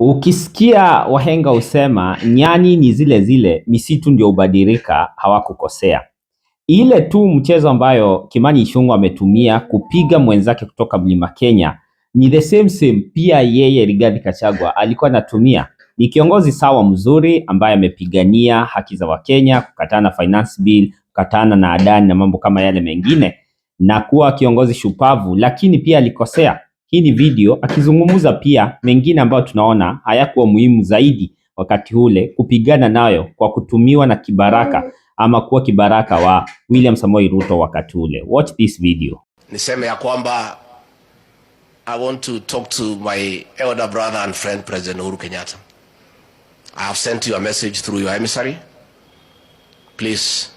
Ukisikia wahenga usema nyani ni zile zile, misitu ndio ubadilika, hawakukosea. Ile tu mchezo ambayo Kimani Ichung'wah ametumia kupiga mwenzake kutoka Mlima Kenya ni the same pia yeye Rigathi Gachagua alikuwa anatumia. Ni kiongozi sawa mzuri ambaye amepigania haki za Wakenya, kukatana finance bill, kukatana na Adani na mambo kama yale mengine, na kuwa kiongozi shupavu, lakini pia alikosea. Hii ni video akizungumza pia mengine ambayo tunaona hayakuwa muhimu zaidi wakati ule kupigana nayo kwa kutumiwa na kibaraka ama kuwa kibaraka wa William Samoei Ruto wakati ule. Watch this video. Niseme ya kwamba I want to talk to my elder brother and friend President Uhuru Kenyatta. I have sent you a message through your emissary. Please,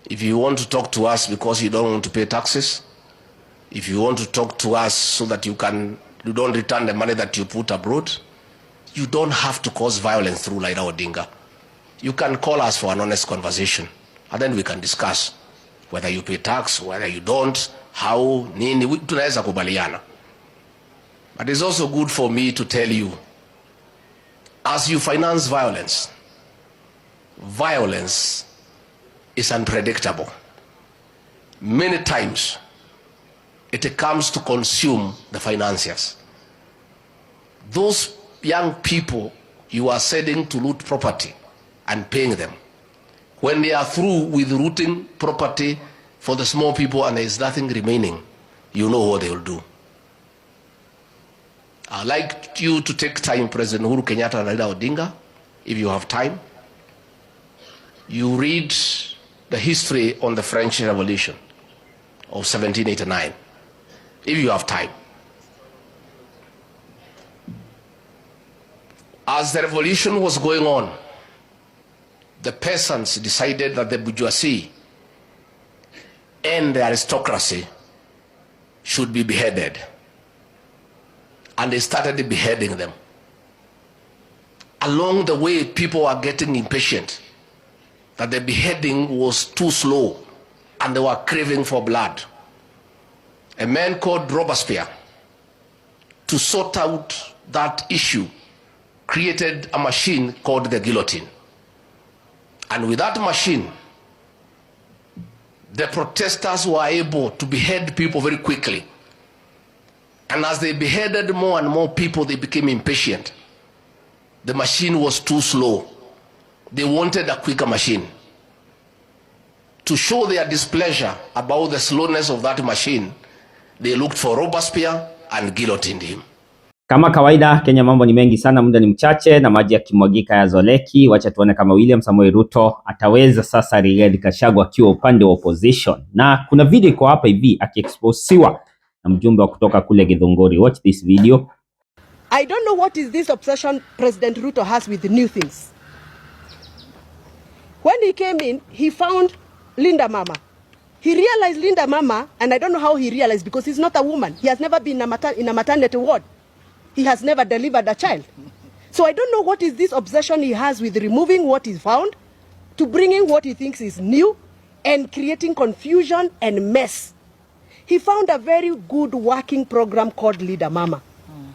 if you want to talk to us because you don't want to pay taxes, if you want to talk to us so that you don't return the money that you put abroad, you don't have to cause violence through Raila Odinga. You can call us for an honest conversation, and then we can discuss whether you pay tax, whether you don't, how, nini, tunaweza kubaliana. But it's also good for me to tell you, as you finance violence, violence is unpredictable. Many times, it comes to consume the financiers. Those young people you are sending to loot property and paying them, when they are through with looting property for the small people and there is nothing remaining, you know what they will do. I'd like you to take time, President Uhuru Kenyatta and Raila Odinga, if you have time. You read the history on the French Revolution of 1789. If you have time. As the revolution was going on, the peasants decided that the bourgeoisie and the aristocracy should be beheaded. And they started beheading them. Along the way, people were getting impatient that the beheading was too slow and they were craving for blood. A man called Robespierre, to sort out that issue, created a machine called the guillotine. And with that machine, the protesters were able to behead people very quickly. And as they beheaded more and more people, they became impatient. The machine was too slow. They wanted a quicker machine. To show their displeasure about the slowness of that machine, they looked for Robespierre and guillotined him. Kama kawaida Kenya mambo ni mengi sana, muda ni mchache na maji yakimwagika yazoleki. Wacha tuone kama William Samoei Ruto ataweza sasa Rigathi Gachagua akiwa upande wa opposition. Na kuna video iko hapa hivi akiexposiwa na mjumbe wa kutoka kule Githunguri. Watch this video. I don't know what is this obsession President Ruto has with new things. When he came in, he found Linda Mama. He realized Linda Mama, and I don't know how he realized because he's not a woman. He has never been in a maternity ward. He has never delivered a child. So I don't know what is this obsession he has with removing what he found to bringing what he thinks is new and creating confusion and mess. He found a very good working program called Linda Mama.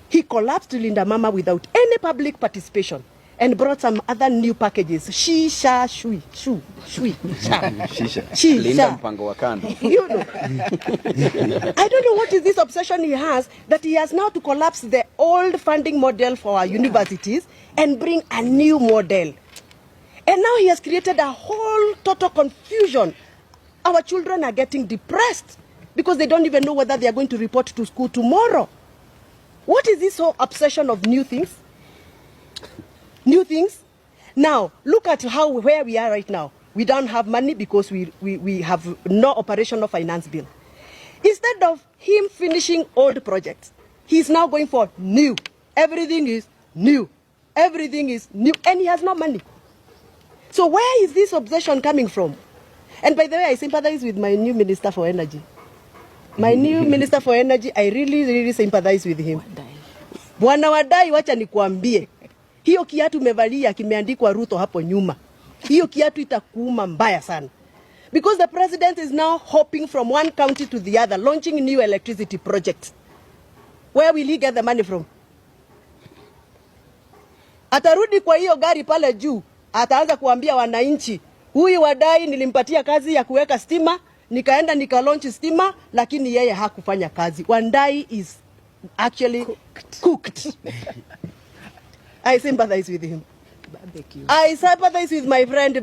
He collapsed Linda Mama without any public participation and brought some other new packages. Shisha, shui, shu, shui, sha. Shisha. Linda mpango wa kando. You know. I don't know what is this obsession he has that he has now to collapse the old funding model for our universities and bring a new model. And now he has created a whole total confusion. Our children are getting depressed because they don't even know whether they are going to report to school tomorrow. What is this whole obsession of new things? New things. Now, look at where we are right now. We don't have money because we have no operational finance bill. Instead of him finishing old projects, he's now going for new. Everything is new. Everything is new. And he has no money. So where is this obsession coming from? And by the way, I sympathize with my new Minister for Energy. My new Minister for Energy, I really sympathize with him. Bwana Wadai, wacha nikuambie. Hiyo kiatu umevalia kimeandikwa Ruto hapo nyuma. Hiyo kiatu itakuuma mbaya sana. Because the president is now hopping from one county to the other, launching new electricity projects. Where will he get the money from? Atarudi kwa hiyo gari pale juu, ataanza kuambia wananchi, huyu Wadai nilimpatia kazi ya kuweka stima, nikaenda nikalaunch stima, lakini yeye hakufanya kazi. Wadai is actually cooked. I sympathize with him. I sympathize with my friend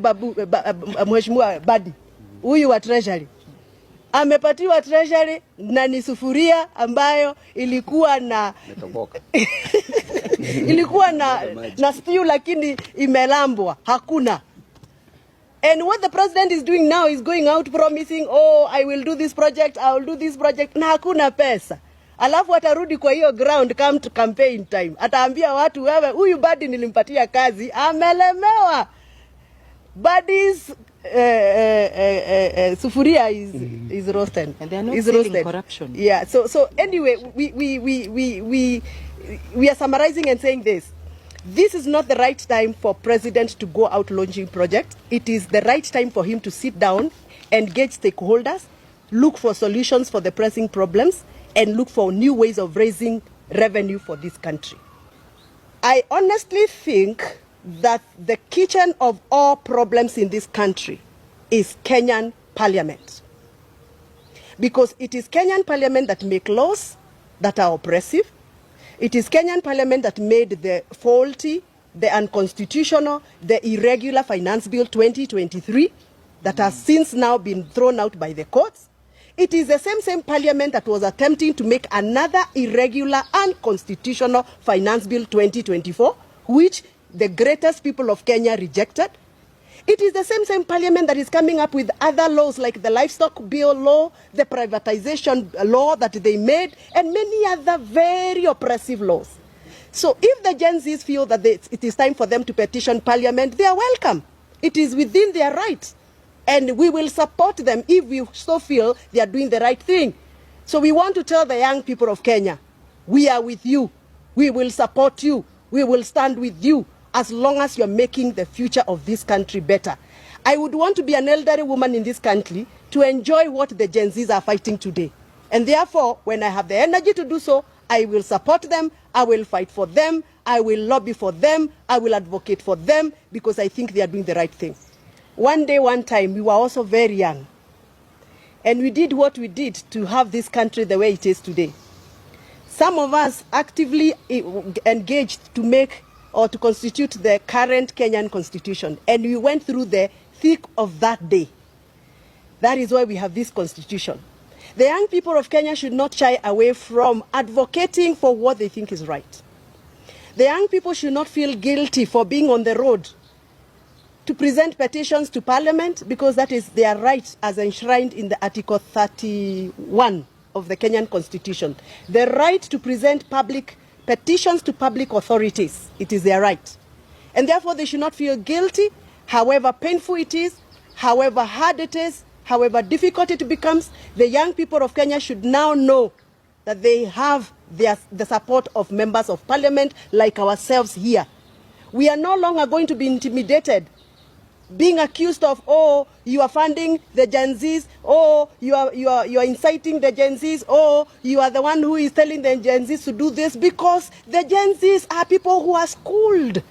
Mheshimiwa Badi. Huyu wa Treasury. Amepatiwa Treasury na ni sufuria ambayo ilikuwa na ilikuwa na stew lakini imelambwa. Hakuna. And what the president is doing now is going out promising, oh, I will do this project, I will do this project. Na hakuna pesa. Alafu atarudi kwa hiyo ground come to campaign time. Ataambia watu, wewe huyu Badi nilimpatia kazi, amelemewa. Badi's sufuria is roasted. And they are not selling corruption. Yeah. So anyway, we are summarizing and saying this. This is not the right time for president to go out launching projects. It is the right time for him to sit down, engage stakeholders, look for solutions for the pressing problems, and look for new ways of raising revenue for this country. I honestly think that the kitchen of all problems in this country is Kenyan parliament. Because it is Kenyan parliament that make laws that are oppressive. It is Kenyan parliament that made the faulty, the unconstitutional, the irregular Finance Bill 2023 that has since now been thrown out by the courts. It is the same parliament that was attempting to make another irregular, unconstitutional Finance Bill 2024, which the greatest people of Kenya rejected. It is the same parliament that is coming up with other laws like the livestock bill law, the privatization law that they made, and many other very oppressive laws. So if the Gen Zs feel that it is time for them to petition parliament, they are welcome. It is within their rights. And we will support them if we so feel they are doing the right thing. So we want to tell the young people of Kenya, we are with you. We will support you. We will stand with you as long as you're making the future of this country better. I would want to be an elderly woman in this country to enjoy what the Gen Zs are fighting today. And therefore, when I have the energy to do so, I will support them, I will fight for them, I will lobby for them, I will advocate for them, because I think they are doing the right thing. One day, one time, we were also very young. And we did what we did to have this country the way it is today. Some of us actively engaged to make or to constitute the current Kenyan constitution. And we went through the thick of that day. That is why we have this constitution. The young people of Kenya should not shy away from advocating for what they think is right. The young people should not feel guilty for being on the road to present petitions to parliament, because that is their right as enshrined in the Article 31 of the Kenyan Constitution. The right to present public petitions to public authorities, it is their right. And therefore they should not feel guilty, however painful it is, however hard it is, however difficult it becomes. The young people of Kenya should now know that they have the support of members of parliament like ourselves here. We are no longer going to be intimidated, being accused of, oh, you are funding the Gen Zs, oh, you are inciting the Gen Zs, oh, you are the one who is telling the Gen Zs to do this, because the Gen Zs are people who are schooled.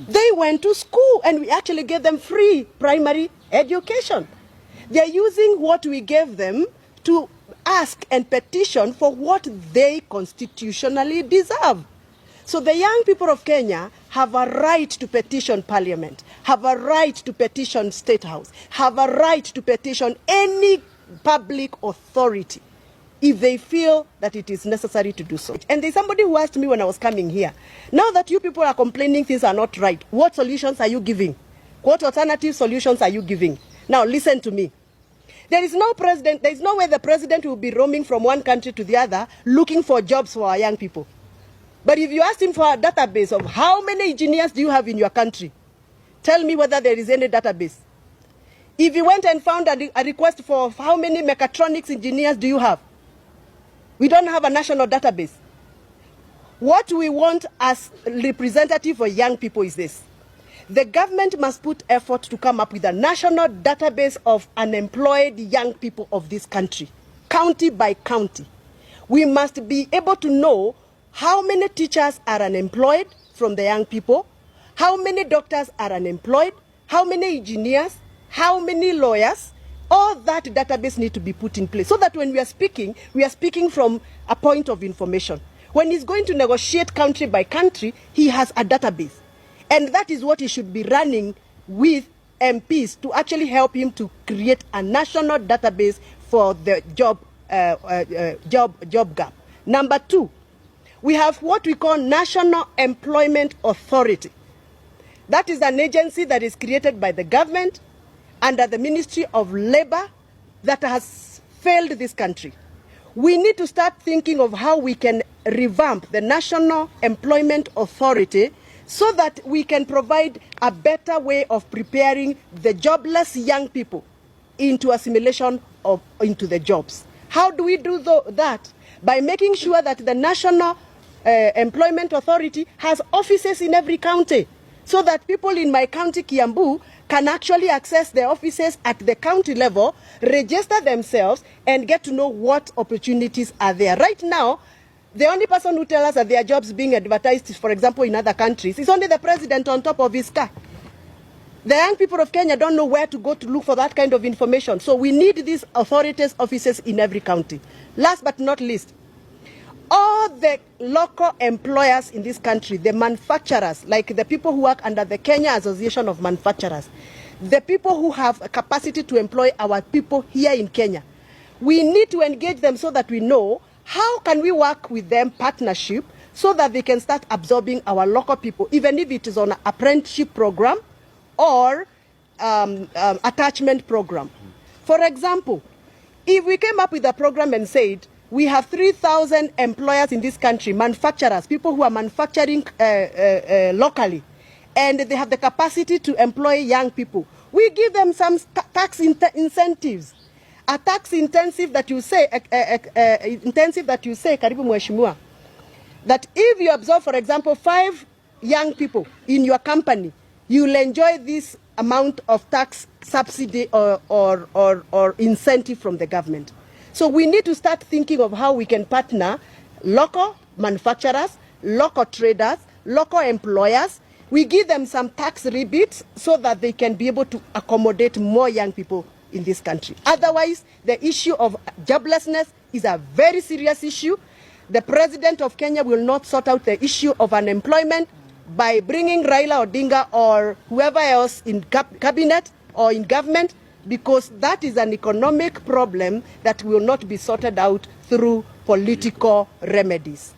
They went to school and we actually gave them free primary education. They are using what we gave them to ask and petition for what they constitutionally deserve. So the young people of Kenya have a right to petition parliament, have a right to petition State House, have a right to petition any public authority if they feel that it is necessary to do so. And there's somebody who asked me when I was coming here, now that you people are complaining things are not right, what solutions are you giving? What alternative solutions are you giving? Now listen to me. There is no president, there is no way the president will be roaming from one country to the other looking for jobs for our young people. But if you ask him for a database of how many engineers do you have in your country, tell me whether there is any database. If you went and found a request for how many mechatronics engineers do you have, we don't have a national database. What we want as representative for young people is this. The government must put effort to come up with a national database of unemployed young people of this country, county by county. We must be able to know how many teachers are unemployed from the young people, How many doctors are unemployed? How many engineers? How many lawyers? All that database need to be put in place so that when we are speaking from a point of information. When he's going to negotiate country by country, he has a database. And that is what he should be running with MPs to actually help him to create a national database for the job gap. Number 2, we have what we call National Employment Authority. That is an agency that is created by the government under the Ministry of Labor that has failed this country. We need to start thinking of how we can revamp the National Employment Authority so that we can provide a better way of preparing the jobless young people into assimilation into the jobs. How do we do that? By making sure that the National Employment Authority has offices in every county, so that people in my county, Kiambu, can actually access the offices at the county level, register themselves, and get to know what opportunities are there. Right now, the only person who tells us that there are jobs being advertised, for example, in other countries, is only the president on top of his car. The young people of Kenya don't know where to go to look for that kind of information. So we need these authorities' offices in every county. Last but not least, all the local employers in this country, the manufacturers, like the people who work under the Kenya Association of Manufacturers, the people who have a capacity to employ our people here in Kenya, we need to engage them so that we know how can we work with them partnership so that they can start absorbing our local people, even if it is on an apprenticeship program or attachment program. For example, if we came up with a program and said, we have 3,000 employers in this country, manufacturers, people who are manufacturing locally, and they have the capacity to employ young people. We give them some tax incentives. A tax intensive that you say, Karibu Mheshimiwa, that if you absorb, for example, 5 young people in your company, you'll enjoy this amount of tax subsidy or incentive from the government. So we need to start thinking of how we can partner local manufacturers, local traders, local employers. We give them some tax rebates so that they can be able to accommodate more young people in this country. Otherwise, the issue of joblessness is a very serious issue. The president of Kenya will not sort out the issue of unemployment by bringing Raila Odinga or whoever else in cabinet or in government, because that is an economic problem that will not be sorted out through political remedies.